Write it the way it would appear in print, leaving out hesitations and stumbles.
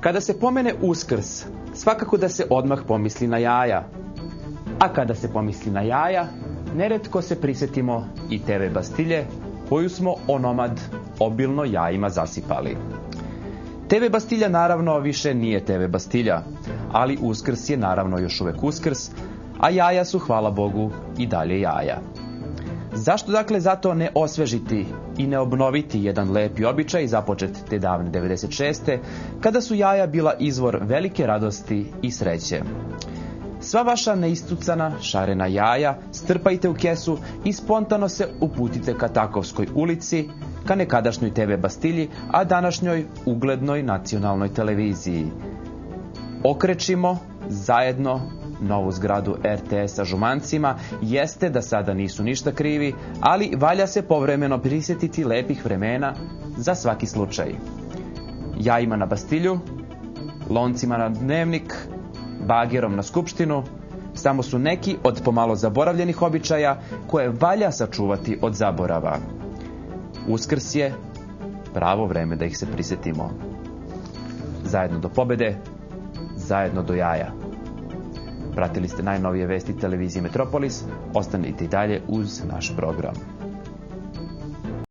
Kada se pomene Uskrs, svakako da se odmah pomisli na jaja. A kada se pomisli na jaja, neretko se prisjetimo i TV Bastilje, koju smo onomad obilno jajima zasipali. TV Bastilja naravno više nije TV Bastilja, ali Uskrs je naravno još uvek Uskrs, a jaja su, hvala Bogu, i dalje jaja. Zašto dakle zato ne osvežiti i ne obnoviti jedan lepi običaj započet te davne 96. kada su jaja bila izvor velike radosti i sreće? Sva vaša neistucana, šarena jaja strpajte u kesu i spontano se uputite ka Takovskoj ulici, ka nekadašnjoj TV Bastilji, a današnjoj uglednoj nacionalnoj televiziji. Okrečimo zajedno novu zgradu RTS-a Žumancima. Jeste da sada nisu ništa krivi, ali valja se povremeno prisjetiti lepih vremena za svaki slučaj. Jajima na Bastilju, loncima na Dnevnik, bagerom na Skupštinu, samo su neki od pomalo zaboravljenih običaja koje valja sačuvati od zaborava. Uskrs je pravo vreme da ih se prisjetimo. Zajedno do pobede, zajedno do jaja. Pratili ste najnovije vesti televizije Metropolis, ostanite i dalje uz naš program.